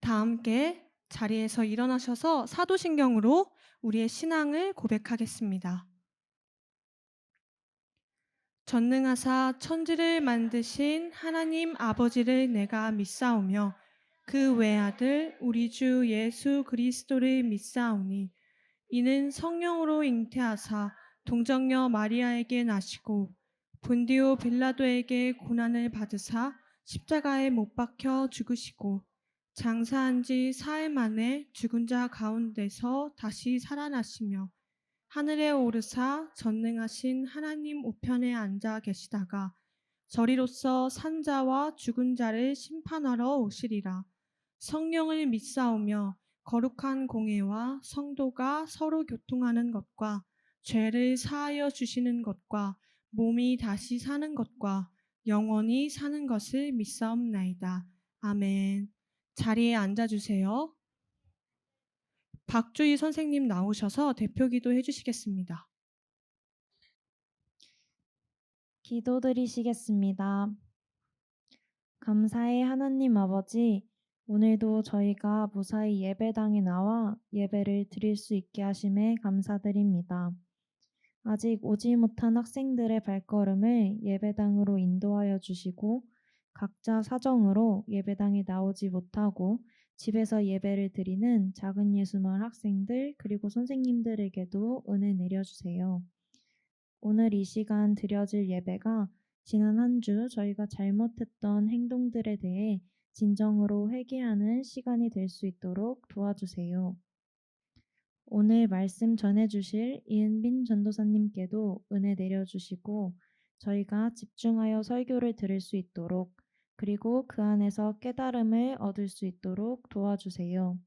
다 함께 자리에서 일어나셔서 사도신경으로 우리의 신앙을 고백하겠습니다. 전능하사 천지를 만드신 하나님 아버지를 내가 믿사오며 그 외아들 우리 주 예수 그리스도를 믿사오니 이는 성령으로 잉태하사 동정녀 마리아에게 나시고 본디오 빌라도에게 고난을 받으사 십자가에 못 박혀 죽으시고 장사한 지 사흘 만에 죽은 자 가운데서 다시 살아나시며 하늘에 오르사 전능하신 하나님 우편에 앉아 계시다가 저리로서 산자와 죽은 자를 심판하러 오시리라. 성령을 믿사오며 거룩한 공회와 성도가 서로 교통하는 것과 죄를 사하여 주시는 것과 몸이 다시 사는 것과 영원히 사는 것을 믿사옵나이다. 아멘. 자리에 앉아주세요. 박주희 선생님 나오셔서 대표기도 해주시겠습니다. 기도드리시겠습니다. 감사의 하나님 아버지, 오늘도 저희가 무사히 예배당에 나와 예배를 드릴 수 있게 하심에 감사드립니다. 아직 오지 못한 학생들의 발걸음을 예배당으로 인도하여 주시고 각자 사정으로 예배당에 나오지 못하고 집에서 예배를 드리는 작은 예수마을 학생들 그리고 선생님들에게도 은혜 내려주세요. 오늘 이 시간 드려질 예배가 지난 한 주 저희가 잘못했던 행동들에 대해 진정으로 회개하는 시간이 될 수 있도록 도와주세요. 오늘 말씀 전해주실 이은빈 전도사님께도 은혜 내려주시고 저희가 집중하여 설교를 들을 수 있도록 그리고 그 안에서 깨달음을 얻을 수 있도록 도와주세요.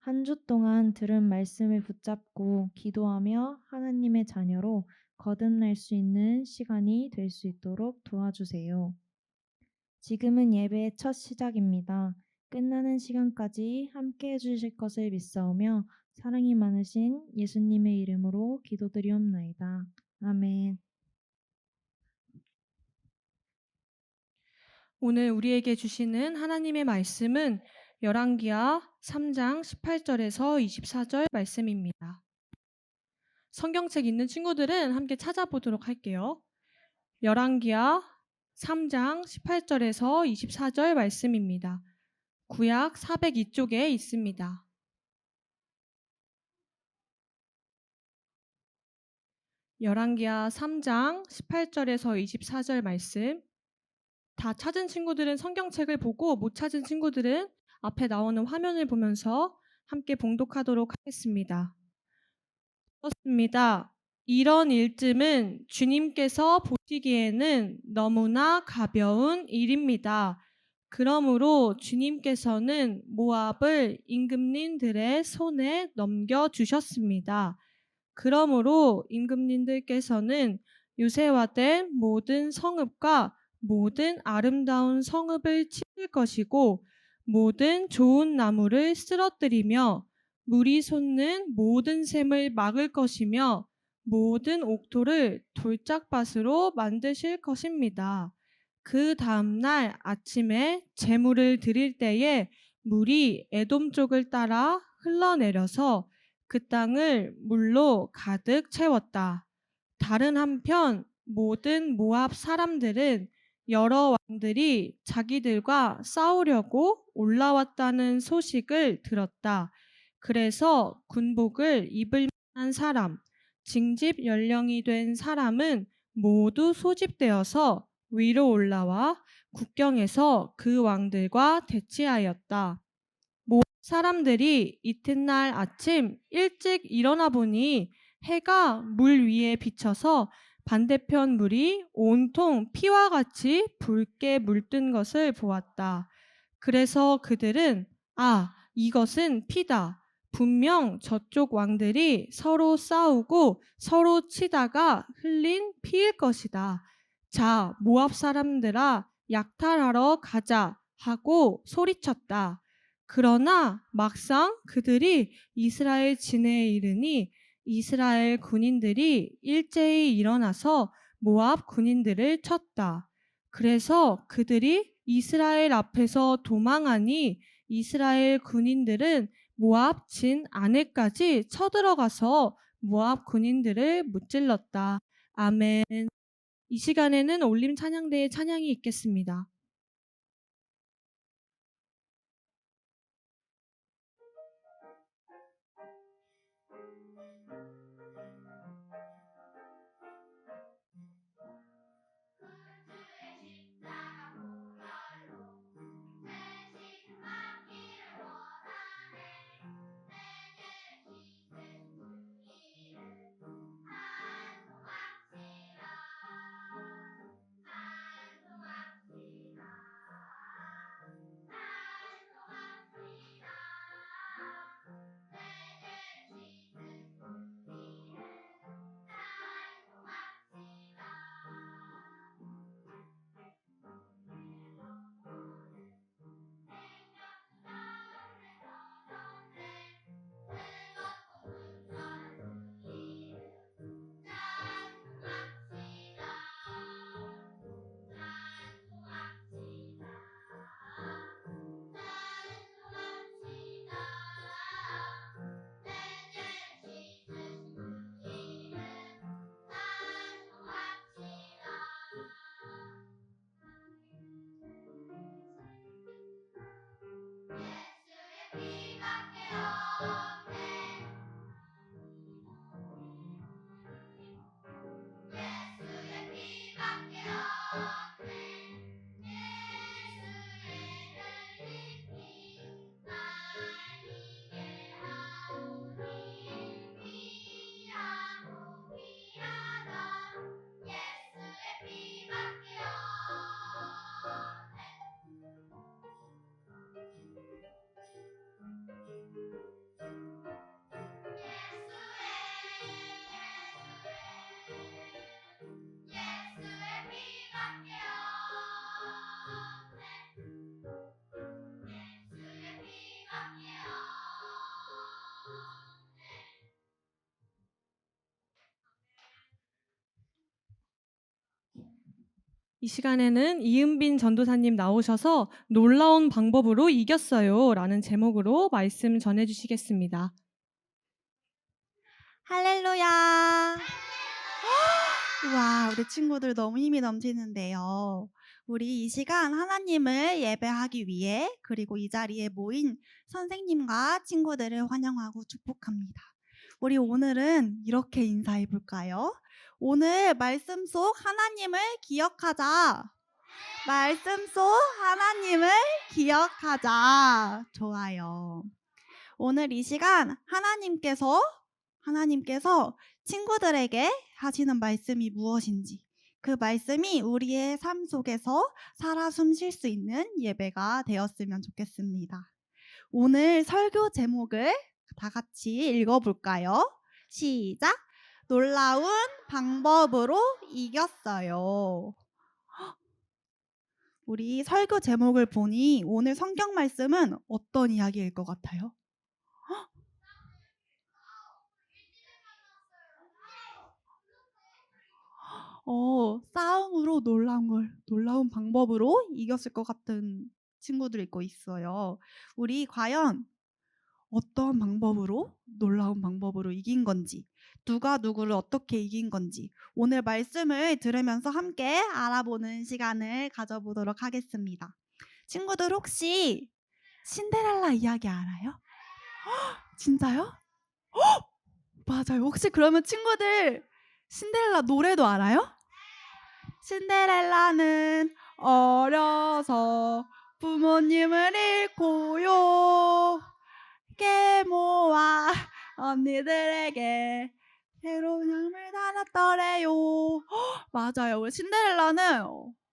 한 주 동안 들은 말씀을 붙잡고 기도하며 하나님의 자녀로 거듭날 수 있는 시간이 될 수 있도록 도와주세요. 지금은 예배의 첫 시작입니다. 끝나는 시간까지 함께 해주실 것을 믿사오며 사랑이 많으신 예수님의 이름으로 기도드리옵나이다. 아멘. 오늘 우리에게 주시는 하나님의 말씀은 열왕기하 3장 18절에서 24절 말씀입니다. 성경책 있는 친구들은 함께 찾아보도록 할게요. 열왕기하 3장 18절에서 24절 말씀입니다. 구약 402쪽에 있습니다. 열왕기하 3장 18절에서 24절 말씀. 다 찾은 친구들은 성경책을 보고 못 찾은 친구들은 앞에 나오는 화면을 보면서 함께 봉독하도록 하겠습니다. 그렇습니다. 이런 일쯤은 주님께서 보시기에는 너무나 가벼운 일입니다. 그러므로 주님께서는 모압을 임금님들의 손에 넘겨주셨습니다. 그러므로 임금님들께서는 유세화된 모든 성읍과 모든 아름다운 성읍을 치실 것이고 모든 좋은 나무를 쓰러뜨리며 물이 솟는 모든 샘을 막을 것이며 모든 옥토를 돌짝밭으로 만드실 것입니다. 그 다음날 아침에 제물을 드릴 때에 물이 에돔 쪽을 따라 흘러내려서 그 땅을 물로 가득 채웠다. 다른 한편 모든 모압 사람들은 여러 왕들이 자기들과 싸우려고 올라왔다는 소식을 들었다. 그래서 군복을 입을 만한 사람, 징집 연령이 된 사람은 모두 소집되어서 위로 올라와 국경에서 그 왕들과 대치하였다. 모압 사람들이 이튿날 아침 일찍 일어나 보니 해가 물 위에 비쳐서 반대편 물이 온통 피와 같이 붉게 물든 것을 보았다. 그래서 그들은 이것은 피다. 분명 저쪽 왕들이 서로 싸우고 서로 치다가 흘린 피일 것이다. 자, 모압 사람들아, 약탈하러 가자 하고 소리쳤다. 그러나 막상 그들이 이스라엘 진해에 이르니 이스라엘 군인들이 일제히 일어나서 모압 군인들을 쳤다. 그래서 그들이 이스라엘 앞에서 도망하니 이스라엘 군인들은 모압 진 아내까지 쳐들어가서 모압 군인들을 무찔렀다. 아멘. 이 시간에는 올림 찬양대의 찬양이 있겠습니다. 이 시간에는 이은빈 전도사님 나오셔서 놀라운 방법으로 이겼어요 라는 제목으로 말씀 전해주시겠습니다. 할렐루야. 와, 우리 친구들 너무 힘이 넘치는데요. 우리 이 시간 하나님을 예배하기 위해 그리고 이 자리에 모인 선생님과 친구들을 환영하고 축복합니다. 우리 오늘은 이렇게 인사해 볼까요? 오늘 말씀 속 하나님을 기억하자. 말씀 속 하나님을 기억하자. 좋아요. 오늘 이 시간 하나님께서 친구들에게 하시는 말씀이 무엇인지, 그 말씀이 우리의 삶 속에서 살아 숨쉴 수 있는 예배가 되었으면 좋겠습니다. 오늘 설교 제목을 다 같이 읽어볼까요? 시작! 놀라운 방법으로 이겼어요. 우리 설교 제목을 보니 오늘 성경 말씀은 어떤 이야기일 것 같아요? 싸움으로 놀라운 방법으로 이겼을 것 같은 친구들 있고 있어요. 우리 과연 어떤 방법으로, 놀라운 방법으로 이긴 건지, 누가 누구를 어떻게 이긴 건지 오늘 말씀을 들으면서 함께 알아보는 시간을 가져보도록 하겠습니다. 친구들 혹시 신데렐라 이야기 알아요? 진짜요? 맞아요. 혹시 그러면 친구들 신데렐라 노래도 알아요? 신데렐라는 어려서 부모님을 잃고요. 계모와 언니들에게 새로운 향을 달았더래요. 맞아요. 우리 신데렐라는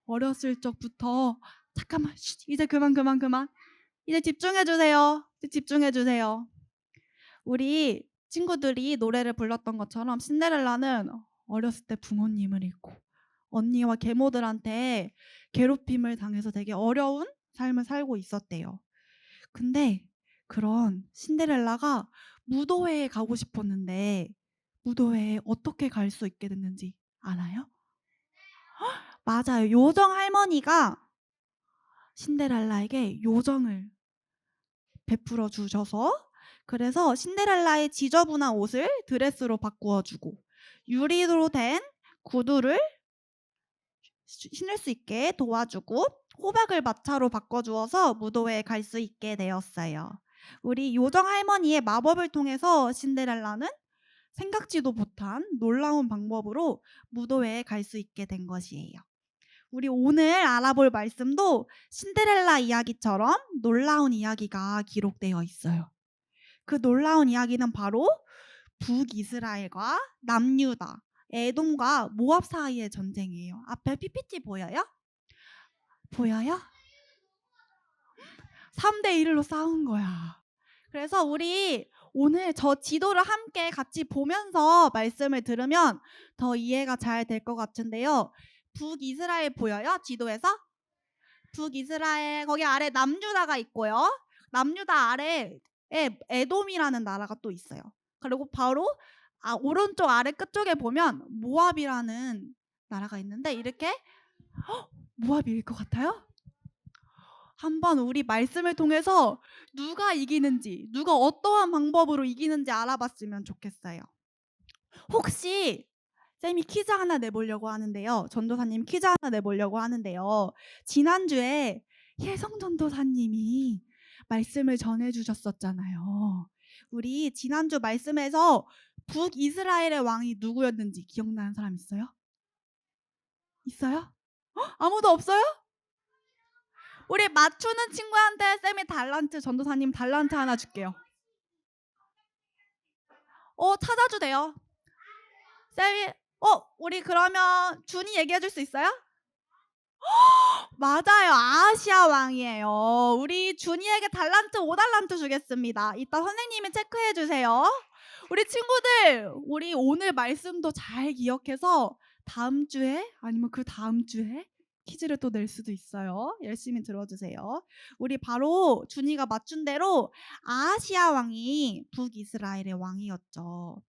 어렸을 적부터 잠깐만 이제 그만. 이제 집중해주세요. 우리 친구들이 노래를 불렀던 것처럼 신데렐라는 어렸을 때 부모님을 잃고 언니와 계모들한테 괴롭힘을 당해서 되게 어려운 삶을 살고 있었대요. 근데 그런 신데렐라가 무도회에 가고 싶었는데 무도회에 어떻게 갈 수 있게 됐는지 아나요? 맞아요. 요정 할머니가 신데렐라에게 요정을 베풀어 주셔서 그래서 신데렐라의 지저분한 옷을 드레스로 바꾸어 주고 유리로 된 구두를 신을 수 있게 도와주고 호박을 마차로 바꿔주어서 무도회에 갈 수 있게 되었어요. 우리 요정 할머니의 마법을 통해서 신데렐라는 생각지도 못한 놀라운 방법으로 무도회에 갈 수 있게 된 것이에요. 우리 오늘 알아볼 말씀도 신데렐라 이야기처럼 놀라운 이야기가 기록되어 있어요. 그 놀라운 이야기는 바로 북이스라엘과 남유다, 에돔과 모압 사이의 전쟁이에요. 앞에 PPT 보여요? 보여요? 3대 1로 싸운 거야. 그래서 우리 오늘 저 지도를 함께 같이 보면서 말씀을 들으면 더 이해가 잘 될 것 같은데요. 북이스라엘 보여요? 지도에서? 북이스라엘 거기 아래 남유다가 있고요. 남유다 아래에 에돔이라는 나라가 또 있어요. 그리고 바로 오른쪽 아래 끝쪽에 보면 모압이라는 나라가 있는데 이렇게 모압일 것 같아요? 한번 우리 말씀을 통해서 누가 이기는지, 누가 어떠한 방법으로 이기는지 알아봤으면 좋겠어요. 혹시 쌤이 퀴즈 하나 내보려고 하는데요. 전도사님 퀴즈 하나 내보려고 하는데요. 지난주에 혜성 전도사님이 말씀을 전해주셨었잖아요. 우리 지난주 말씀에서 북이스라엘의 왕이 누구였는지 기억나는 사람 있어요? 있어요? 아무도 없어요? 우리 맞추는 친구한테 쌤이 전도사님 달란트 하나 줄게요. 찾아주세요. 쌤이 우리 그러면 준이 얘기해 줄 수 있어요? 맞아요. 아하시아 왕이에요. 우리 준이에게 5달란트 주겠습니다. 이따 선생님이 체크해 주세요. 우리 친구들, 우리 오늘 말씀도 잘 기억해서 다음 주에 아니면 그 다음 주에 퀴즈를 또 낼 수도 있어요. 열심히 들어주세요. 우리 바로 준이가 맞춘 대로 아하시아 왕이 북이스라엘의 왕이었죠.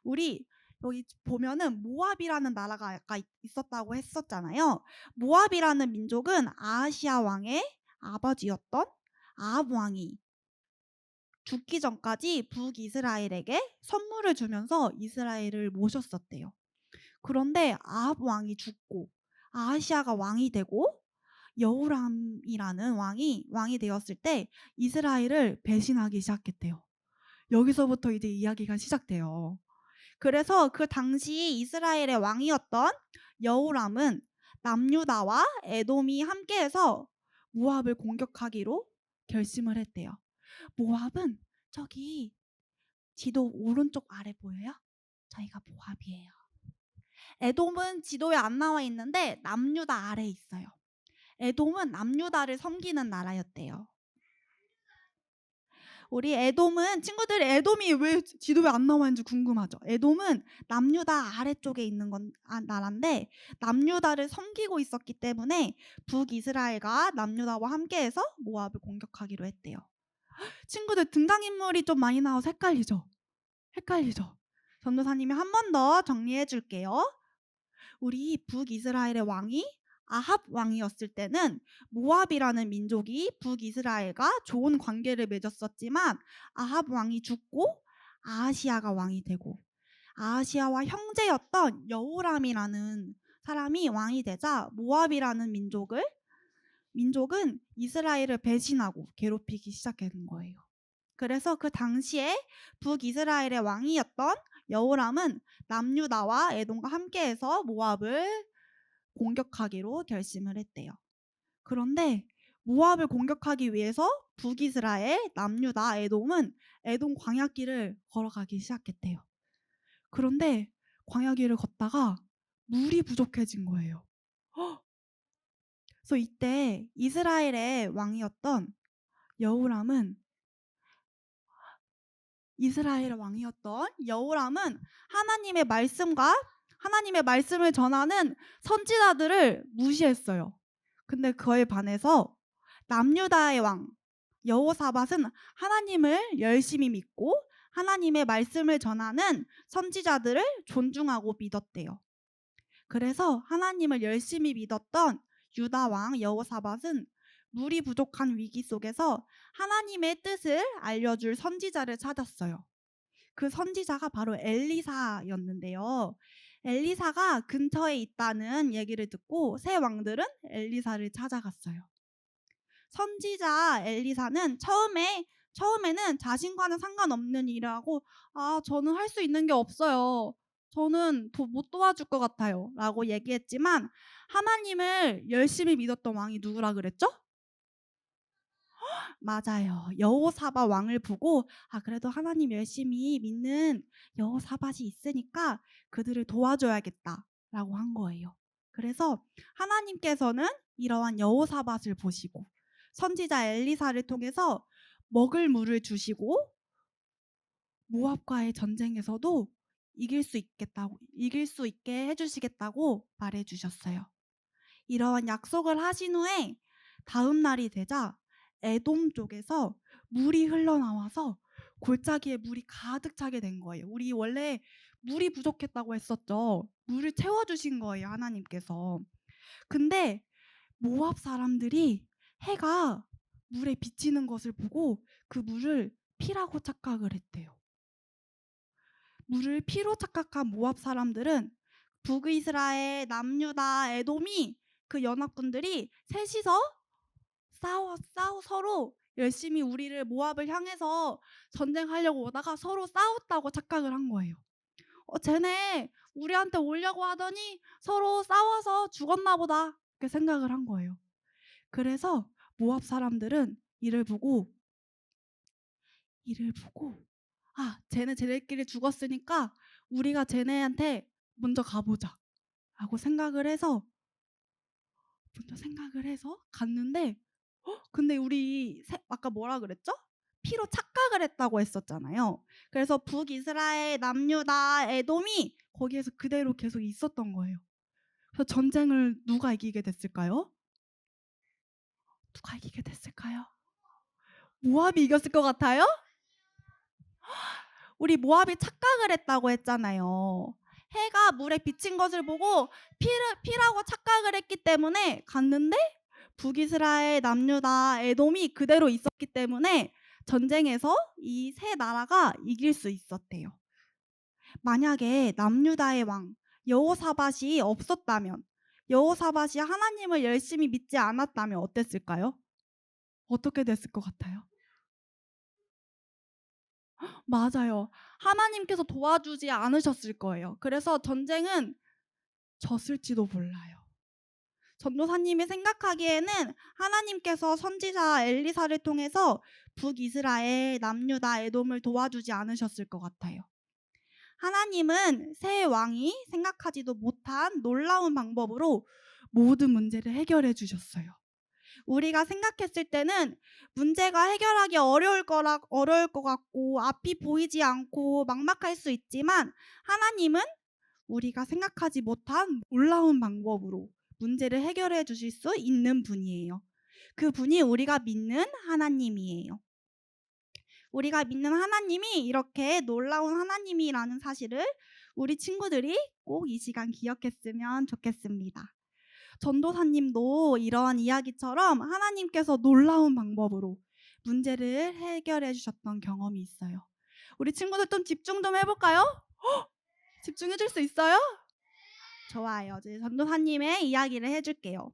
우리 여기 보면은 모압이라는 나라가 아까 있었다고 했었잖아요. 모압이라는 민족은 아하시아 왕의 아버지였던 아합 왕이 죽기 전까지 북이스라엘에게 선물을 주면서 이스라엘을 모셨었대요. 그런데 아합 왕이 죽고 아하시아가 왕이 되고 여호람이라는 왕이 되었을 때 이스라엘을 배신하기 시작했대요. 여기서부터 이제 이야기가 시작돼요. 그래서 그 당시 이스라엘의 왕이었던 여호람은 남유다와 에돔이 함께해서 모압을 공격하기로 결심을 했대요. 모압은 저기 지도 오른쪽 아래 보여요? 저희가 모압이에요. 에돔은 지도에 안 나와 있는데 남유다 아래에 있어요. 에돔은 남유다를 섬기는 나라였대요. 우리 에돔은 친구들 에돔이 왜 지도에 안 나와 있는지 궁금하죠? 에돔은 남유다 아래쪽에 있는 나라인데 남유다를 섬기고 있었기 때문에 북이스라엘과 남유다와 함께해서 모압을 공격하기로 했대요. 친구들 등장인물이 좀 많이 나와서 헷갈리죠? 전도사님이 한 번 더 정리해 줄게요. 우리 북이스라엘의 왕이 아합 왕이었을 때는 모압이라는 민족이 북이스라엘과 좋은 관계를 맺었었지만 아합 왕이 죽고 아하시아가 왕이 되고 아하시아와 형제였던 여호람이라는 사람이 왕이 되자 모압이라는 민족은 이스라엘을 배신하고 괴롭히기 시작하는 거예요. 그래서 그 당시에 북이스라엘의 왕이었던 여호람은 남유다와 에돔과 함께해서 모압을 공격하기로 결심을 했대요. 그런데 모압을 공격하기 위해서 북이스라엘, 남유다, 에돔은 에돔 광야길을 걸어가기 시작했대요. 그런데 광야길을 걷다가 물이 부족해진 거예요. 그래서 이때 이스라엘의 왕이었던 여호람은 하나님의 말씀을 전하는 선지자들을 무시했어요. 근데 그에 반해서 남유다의 왕 여호사밧은 하나님을 열심히 믿고 하나님의 말씀을 전하는 선지자들을 존중하고 믿었대요. 그래서 하나님을 열심히 믿었던 유다 왕 여호사밧은 물이 부족한 위기 속에서 하나님의 뜻을 알려줄 선지자를 찾았어요. 그 선지자가 바로 엘리사였는데요. 엘리사가 근처에 있다는 얘기를 듣고 세 왕들은 엘리사를 찾아갔어요. 선지자 엘리사는 처음에는 자신과는 상관없는 일을 하고 저는 할 수 있는 게 없어요. 저는 못 도와줄 것 같아요. 라고 얘기했지만 하나님을 열심히 믿었던 왕이 누구라 그랬죠? 맞아요. 여호사밧 왕을 보고 그래도 하나님 열심히 믿는 여호사밧이 있으니까 그들을 도와줘야겠다라고 한 거예요. 그래서 하나님께서는 이러한 여호사밧을 보시고 선지자 엘리사를 통해서 먹을 물을 주시고 모압과의 전쟁에서도 이길 수 있게 해주시겠다고 말해주셨어요. 이러한 약속을 하신 후에 다음 날이 되자 에돔 쪽에서 물이 흘러나와서 골짜기에 물이 가득 차게 된 거예요. 우리 원래 물이 부족했다고 했었죠. 물을 채워주신 거예요, 하나님께서. 근데 모압 사람들이 해가 물에 비치는 것을 보고 그 물을 피라고 착각을 했대요. 물을 피로 착각한 모압 사람들은 북이스라엘, 남유다, 에돔이 그 연합군들이 셋이서 서로 열심히 우리를 모압을 향해서 전쟁하려고 오다가 서로 싸웠다고 착각을 한 거예요. 쟤네 우리한테 오려고 하더니 서로 싸워서 죽었나 보다 이렇게 생각을 한 거예요. 그래서 모압 사람들은 이를 보고 쟤네 쟤네끼리 죽었으니까 우리가 쟤네한테 먼저 가보자 라고 생각을 해서 갔는데 근데 우리 아까 뭐라 그랬죠? 피로 착각을 했다고 했었잖아요. 그래서 북이스라엘, 남유다, 에돔이 거기에서 그대로 계속 있었던 거예요. 그래서 전쟁을 누가 이기게 됐을까요? 모압이 이겼을 것 같아요? 우리 모압이 착각을 했다고 했잖아요. 해가 물에 비친 것을 보고 피라고 착각을 했기 때문에 갔는데 북이스라엘, 남유다, 에돔이 그대로 있었기 때문에 전쟁에서 이 세 나라가 이길 수 있었대요. 만약에 남유다의 왕 여호사밧이 없었다면, 여호사밧이 하나님을 열심히 믿지 않았다면 어땠을까요? 어떻게 됐을 것 같아요? 맞아요. 하나님께서 도와주지 않으셨을 거예요. 그래서 전쟁은 졌을지도 몰라요. 전도사님이 생각하기에는 하나님께서 선지자 엘리사를 통해서 북이스라엘, 남유다, 에돔을 도와주지 않으셨을 것 같아요. 하나님은 새 왕이 생각하지도 못한 놀라운 방법으로 모든 문제를 해결해 주셨어요. 우리가 생각했을 때는 문제가 해결하기 어려울 것 같고 앞이 보이지 않고 막막할 수 있지만 하나님은 우리가 생각하지 못한 놀라운 방법으로 문제를 해결해 주실 수 있는 분이에요. 그 분이 우리가 믿는 하나님이에요. 우리가 믿는 하나님이 이렇게 놀라운 하나님이라는 사실을 우리 친구들이 꼭 이 시간 기억했으면 좋겠습니다. 전도사님도 이러한 이야기처럼 하나님께서 놀라운 방법으로 문제를 해결해 주셨던 경험이 있어요. 우리 친구들 좀 집중 좀 해볼까요? 집중해 줄 수 있어요? 좋아요. 이제 전도사님의 이야기를 해줄게요.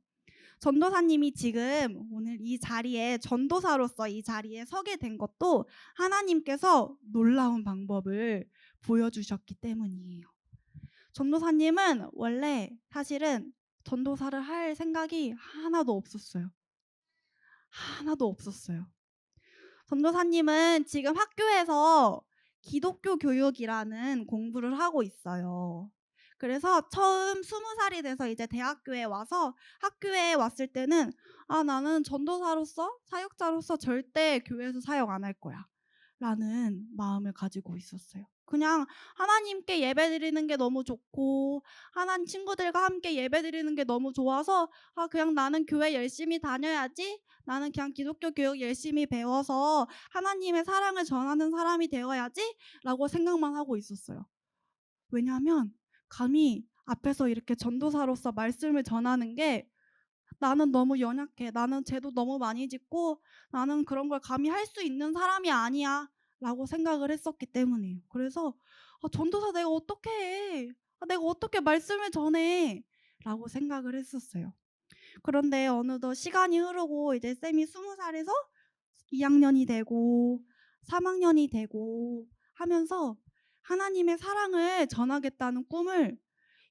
전도사님이 지금 오늘 이 자리에 전도사로서 이 자리에 서게 된 것도 하나님께서 놀라운 방법을 보여주셨기 때문이에요. 전도사님은 원래 사실은 전도사를 할 생각이 하나도 없었어요. 전도사님은 지금 학교에서 기독교 교육이라는 공부를 하고 있어요. 그래서 처음 20살이 돼서 이제 대학교에 와서 학교에 왔을 때는 나는 전도사로서 사역자로서 절대 교회에서 사역 안 할 거야 라는 마음을 가지고 있었어요. 그냥 하나님께 예배드리는 게 너무 좋고 하나님 친구들과 함께 예배드리는 게 너무 좋아서 그냥 나는 교회 열심히 다녀야지, 나는 그냥 기독교 교육 열심히 배워서 하나님의 사랑을 전하는 사람이 되어야지 라고 생각만 하고 있었어요. 왜냐하면 감히 앞에서 이렇게 전도사로서 말씀을 전하는 게 나는 너무 연약해. 나는 죄도 너무 많이 짓고 나는 그런 걸 감히 할 수 있는 사람이 아니야. 라고 생각을 했었기 때문이에요. 그래서 전도사 내가 어떻게 해? 내가 어떻게 말씀을 전해? 라고 생각을 했었어요. 그런데 어느덧 시간이 흐르고 이제 쌤이 20살에서 2학년이 되고 3학년이 되고 하면서 하나님의 사랑을 전하겠다는 꿈을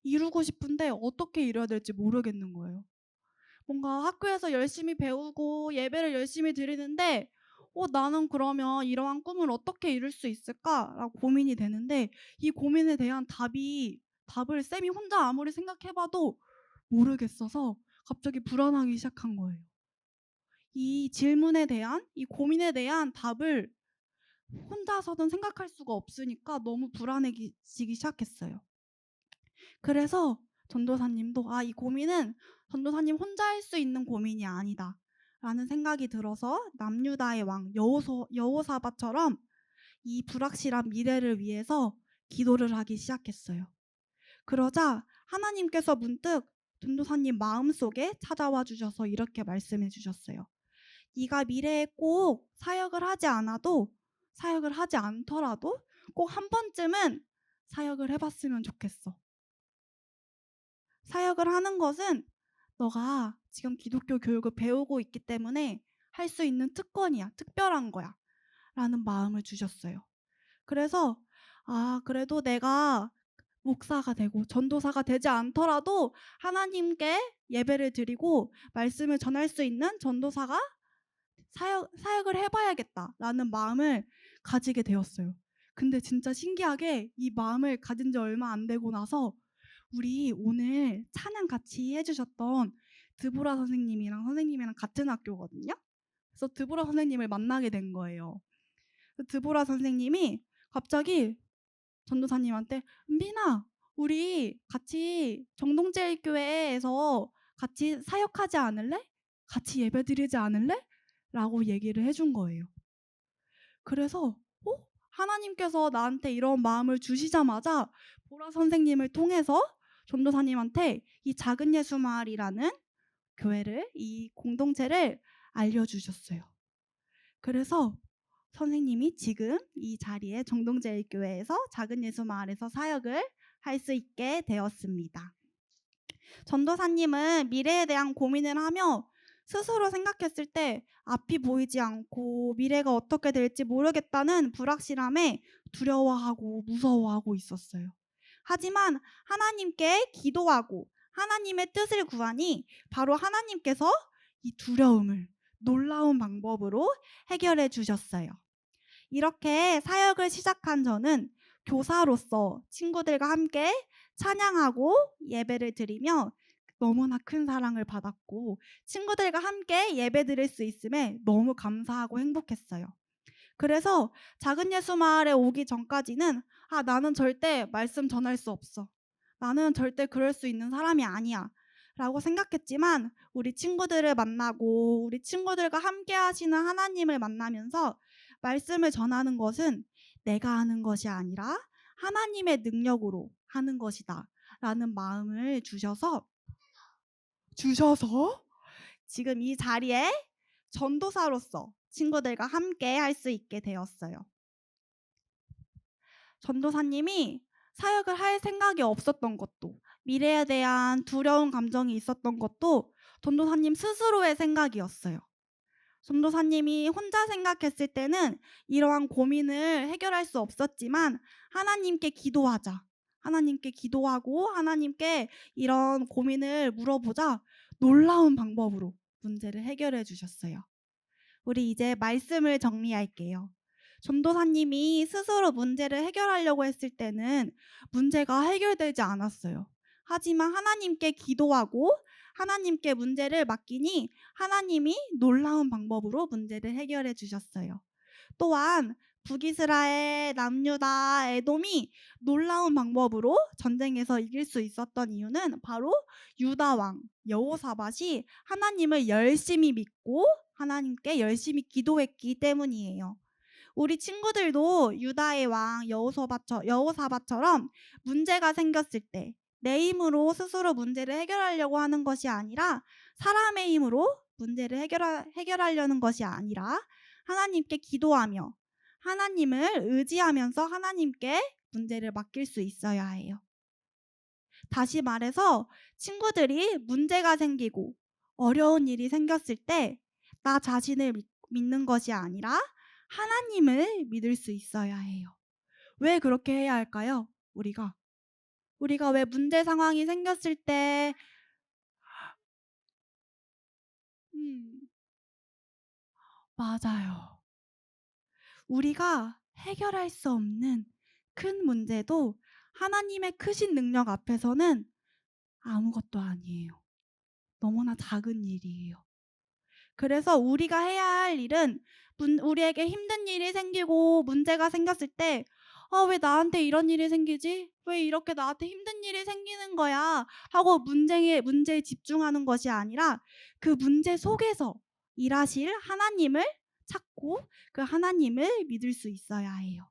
이루고 싶은데 어떻게 이뤄야 될지 모르겠는 거예요. 뭔가 학교에서 열심히 배우고 예배를 열심히 드리는데 나는 그러면 이러한 꿈을 어떻게 이룰 수 있을까?'라고 고민이 되는데 이 고민에 대한 답을 쌤이 혼자 아무리 생각해 봐도 모르겠어서 갑자기 불안하기 시작한 거예요. 이 질문에 대한 이 고민에 대한 답을 혼자서는 생각할 수가 없으니까 너무 불안해지기 시작했어요. 그래서 전도사님도 '아 이 고민은 전도사님 혼자 할 수 있는 고민이 아니다.'라는 생각이 들어서 남유다의 왕 여호사밧처럼 이 불확실한 미래를 위해서 기도를 하기 시작했어요. 그러자 하나님께서 문득 전도사님 마음속에 찾아와 주셔서 이렇게 말씀해 주셨어요. "네가 미래에 꼭 사역을 하지 않아도 사역을 하지 않더라도 꼭 한 번쯤은 사역을 해 봤으면 좋겠어. 사역을 하는 것은 너가 지금 기독교 교육을 배우고 있기 때문에 할 수 있는 특권이야. 특별한 거야." 라는 마음을 주셨어요. 그래서 그래도 내가 목사가 되고 전도사가 되지 않더라도 하나님께 예배를 드리고 말씀을 전할 수 있는 전도사가 사역을 해 봐야겠다.'라는 마음을 가지게 되었어요. 근데 진짜 신기하게 이 마음을 가진 지 얼마 안 되고 나서 우리 오늘 찬양 같이 해 주셨던 드보라 선생님이랑 같은 학교거든요. 그래서 드보라 선생님을 만나게 된 거예요. 그 드보라 선생님이 갑자기 전도사님한테 "은빈아, 우리 같이 정동제일교회에서 같이 사역하지 않을래? 같이 예배드리지 않을래?" 라고 얘기를 해준 거예요. 그래서 하나님께서 나한테 이런 마음을 주시자마자 보라 선생님을 통해서 전도사님한테 이 작은 예수 마을이라는 교회를 이 공동체를 알려주셨어요. 그래서 선생님이 지금 이 자리에 정동제일교회에서 작은 예수 마을에서 사역을 할 수 있게 되었습니다. 전도사님은 미래에 대한 고민을 하며 스스로 생각했을 때 앞이 보이지 않고 미래가 어떻게 될지 모르겠다는 불확실함에 두려워하고 무서워하고 있었어요. 하지만 하나님께 기도하고 하나님의 뜻을 구하니 바로 하나님께서 이 두려움을 놀라운 방법으로 해결해 주셨어요. 이렇게 사역을 시작한 저는 교사로서 친구들과 함께 찬양하고 예배를 드리며 너무나 큰 사랑을 받았고 친구들과 함께 예배드릴 수 있음에 너무 감사하고 행복했어요. 그래서 작은 예수 마을에 오기 전까지는 나는 절대 말씀 전할 수 없어. 나는 절대 그럴 수 있는 사람이 아니야. 라고 생각했지만 우리 친구들을 만나고 우리 친구들과 함께 하시는 하나님을 만나면서 말씀을 전하는 것은 내가 하는 것이 아니라 하나님의 능력으로 하는 것이다. 라는 마음을 주셔서 지금 이 자리에 전도사로서 친구들과 함께 할 수 있게 되었어요. 전도사님이 사역을 할 생각이 없었던 것도, 미래에 대한 두려운 감정이 있었던 것도 전도사님 스스로의 생각이었어요. 전도사님이 혼자 생각했을 때는 이러한 고민을 해결할 수 없었지만 하나님께 기도하자. 하나님께 기도하고 하나님께 이런 고민을 물어보자 놀라운 방법으로 문제를 해결해 주셨어요. 우리 이제 말씀을 정리할게요. 전도사님이 스스로 문제를 해결하려고 했을 때는 문제가 해결되지 않았어요. 하지만 하나님께 기도하고 하나님께 문제를 맡기니 하나님이 놀라운 방법으로 문제를 해결해 주셨어요. 또한 북이스라엘, 남유다, 에돔이 놀라운 방법으로 전쟁에서 이길 수 있었던 이유는 바로 유다 왕 여호사밧이 하나님을 열심히 믿고 하나님께 열심히 기도했기 때문이에요. 우리 친구들도 유다의 왕 여호사밧처럼 문제가 생겼을 때 내 힘으로 스스로 문제를 해결하려고 하는 것이 아니라 사람의 힘으로 문제를 해결하려는 것이 아니라 하나님께 기도하며 하나님을 의지하면서 하나님께 문제를 맡길 수 있어야 해요. 다시 말해서 친구들이 문제가 생기고 어려운 일이 생겼을 때 나 자신을 믿는 것이 아니라 하나님을 믿을 수 있어야 해요. 왜 그렇게 해야 할까요? 우리가 왜 문제 상황이 생겼을 때 맞아요. 우리가 해결할 수 없는 큰 문제도 하나님의 크신 능력 앞에서는 아무것도 아니에요. 너무나 작은 일이에요. 그래서 우리가 해야 할 일은 우리에게 힘든 일이 생기고 문제가 생겼을 때 '아 왜 나한테 이런 일이 생기지? 왜 이렇게 나한테 힘든 일이 생기는 거야?' 하고 문제에 집중하는 것이 아니라 그 문제 속에서 일하실 하나님을 찾고 그 하나님을 믿을 수 있어야 해요.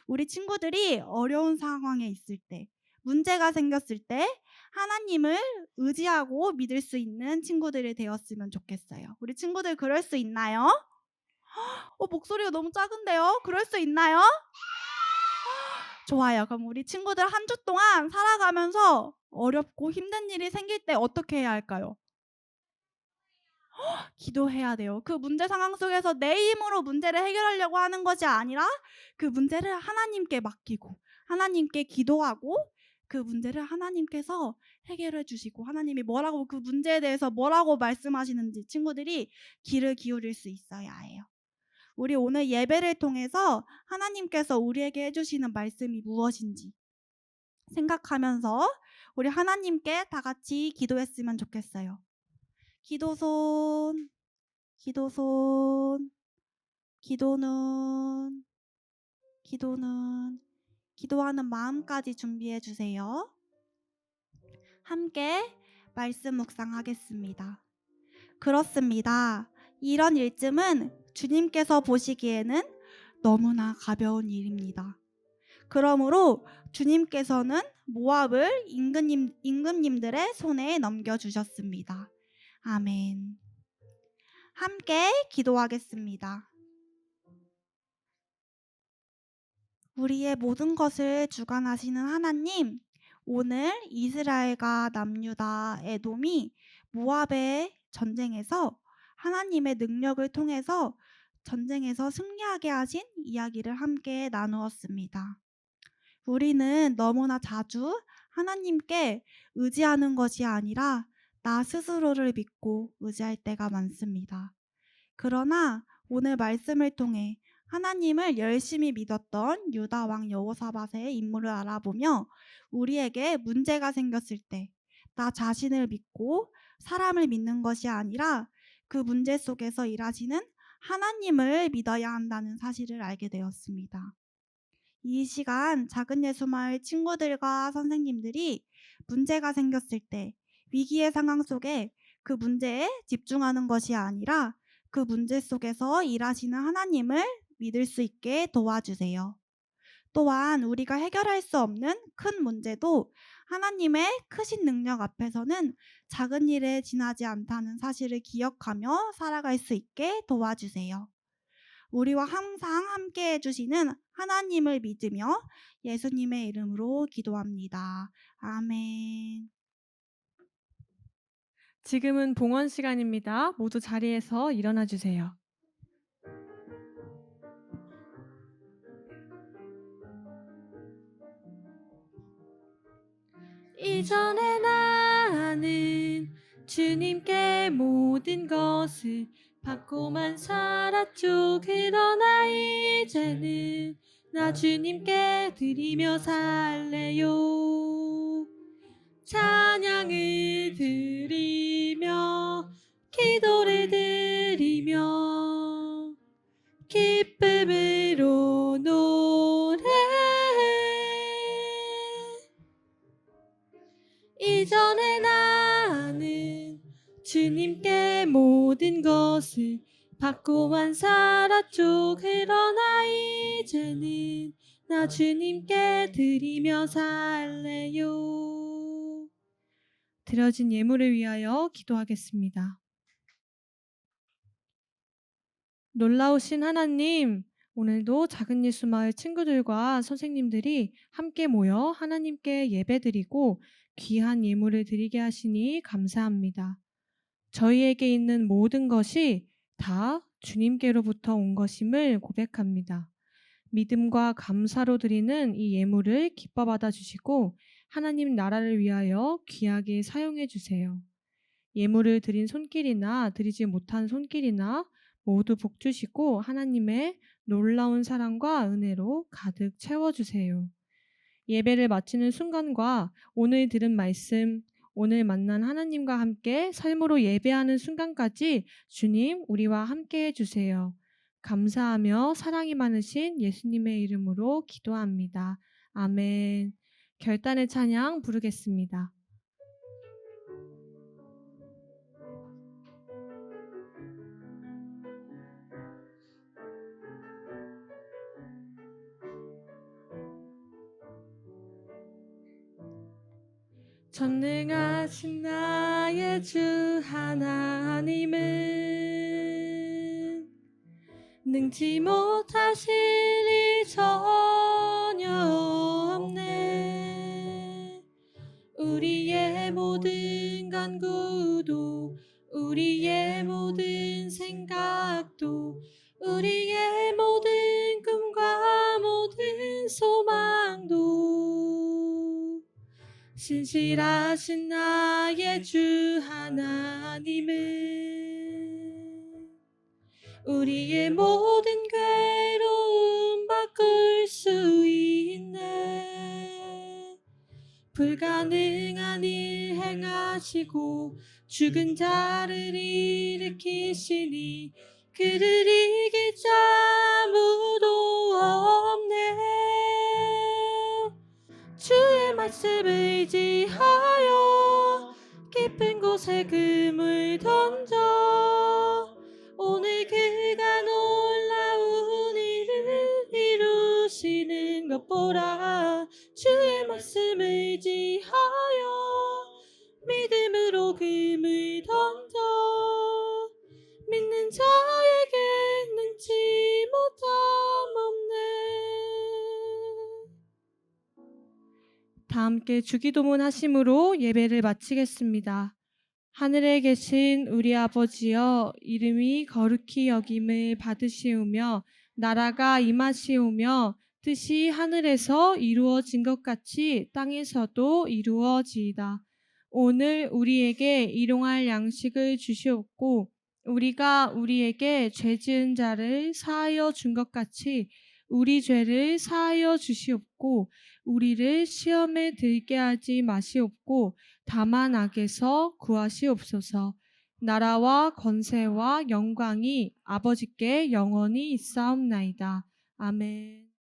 우리 친구들이 어려운 상황에 있을 때, 문제가 생겼을 때 하나님을 의지하고 믿을 수 있는 친구들이 되었으면 좋겠어요. 우리 친구들 그럴 수 있나요? 목소리가 너무 작은데요. 그럴 수 있나요? 좋아요. 그럼 우리 친구들 한 주 동안 살아가면서 어렵고 힘든 일이 생길 때 어떻게 해야 할까요? 기도해야 돼요. 그 문제 상황 속에서 내 힘으로 문제를 해결하려고 하는 것이 아니라 그 문제를 하나님께 맡기고 하나님께 기도하고 그 문제를 하나님께서 해결해 주시고 하나님이 뭐라고 그 문제에 대해서 뭐라고 말씀하시는지 친구들이 귀를 기울일 수 있어야 해요. 우리 오늘 예배를 통해서 하나님께서 우리에게 해주시는 말씀이 무엇인지 생각하면서 우리 하나님께 다 같이 기도했으면 좋겠어요. 기도손, 기도손, 기도는, 기도하는 마음까지 준비해 주세요. 함께 말씀 묵상하겠습니다. 그렇습니다. 이런 일쯤은 주님께서 보시기에는 너무나 가벼운 일입니다. 그러므로 주님께서는 모압을 임금님들의 손에 넘겨주셨습니다. 아멘. 함께 기도하겠습니다. 우리의 모든 것을 주관하시는 하나님, 오늘 이스라엘과 남유다, 에돔이 모압의 전쟁에서 하나님의 능력을 통해서 전쟁에서 승리하게 하신 이야기를 함께 나누었습니다. 우리는 너무나 자주 하나님께 의지하는 것이 아니라 나 스스로를 믿고 의지할 때가 많습니다. 그러나 오늘 말씀을 통해 하나님을 열심히 믿었던 유다 왕 여호사밧의 인물을 알아보며 우리에게 문제가 생겼을 때 나 자신을 믿고 사람을 믿는 것이 아니라 그 문제 속에서 일하시는 하나님을 믿어야 한다는 사실을 알게 되었습니다. 이 시간 작은 예수마을 친구들과 선생님들이 문제가 생겼을 때 위기의 상황 속에 그 문제에 집중하는 것이 아니라 그 문제 속에서 일하시는 하나님을 믿을 수 있게 도와주세요. 또한 우리가 해결할 수 없는 큰 문제도 하나님의 크신 능력 앞에서는 작은 일에 지나지 않다는 사실을 기억하며 살아갈 수 있게 도와주세요. 우리와 항상 함께 해주시는 하나님을 믿으며 예수님의 이름으로 기도합니다. 아멘. 지금은 봉헌 시간입니다. 모두 자리에서 일어나 주세요. 이전에 나는 주님께 모든 것을 받고만 살았죠. 그러나 이제는 나 주님께 드리며 살래요. 찬양을 드리며 기도를 드리며 기쁨으로 노래해. 이전에 나는 주님께 모든 것을 받고만 살았죠. 그러나 이제는 나 주님께 드리며 살래요. 드려진 예물을 위하여 기도하겠습니다. 놀라우신 하나님, 오늘도 작은 예수마을 친구들과 선생님들이 함께 모여 하나님께 예배드리고 귀한 예물을 드리게 하시니 감사합니다. 저희에게 있는 모든 것이 다 주님께로부터 온 것임을 고백합니다. 믿음과 감사로 드리는 이 예물을 기뻐 받아 주시고 하나님 나라를 위하여 귀하게 사용해 주세요. 예물을 드린 손길이나 드리지 못한 손길이나 모두 복 주시고 하나님의 놀라운 사랑과 은혜로 가득 채워주세요. 예배를 마치는 순간과 오늘 들은 말씀, 오늘 만난 하나님과 함께 삶으로 예배하는 순간까지 주님 우리와 함께 해주세요. 감사하며 사랑이 많으신 예수님의 이름으로 기도합니다. 아멘. 결단의 찬양 부르겠습니다. 전능하신 나의 주 하나님은 능지 못하실 일 전혀 없네. 우리의 모든 간구도 우리의 모든 생각도 우리의 모든 꿈과 모든 소망도 신실하신 나의 주 하나님은 우리의 모든 괴로움 바꿀 수 있네. 불가능한 일 행하시고 죽은 자를 일으키시니 그를 이길 자 아무도 없네. 주의 말씀을 의지하여 깊은 곳에 그물 던져 오늘 그가 놀라운 일을 이루시는 것 보라. 주의 말씀을 의지하여 믿음으로 그물 던져 믿는 자에게 능치 못함 없네. 다 함께 주기도문 하심으로 예배를 마치겠습니다. 하늘에 계신 우리 아버지여, 이름이 거룩히 여김을 받으시오며 나라가 임하시오며 뜻이 하늘에서 이루어진 것 같이 땅에서도 이루어지이다. 오늘 우리에게 일용할 양식을 주시옵고 우리가 우리에게 죄 지은 자를 사하여 준 것 같이 우리 죄를 사하여 주시옵고 우리를 시험에 들게 하지 마시옵고 다만 악에서 구하시옵소서. 나라와 권세와 영광이 아버지께 영원히 있사옵나이다. 아멘.